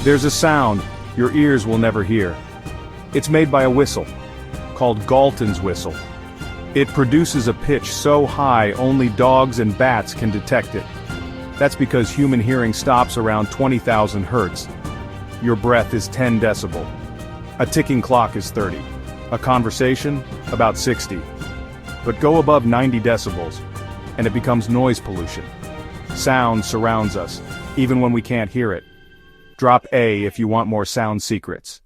There's a sound your ears will never hear. It's made by a whistle, called Galton's whistle. It produces a pitch so high only dogs and bats can detect it. That's because human hearing stops around 20,000 hertz. Your breath is 10 decibel. A ticking clock is 30. A conversation, about 60. But go above 90 decibels, and it becomes noise pollution. Sound surrounds us, even when we can't hear it. Drop A if you want more sound secrets.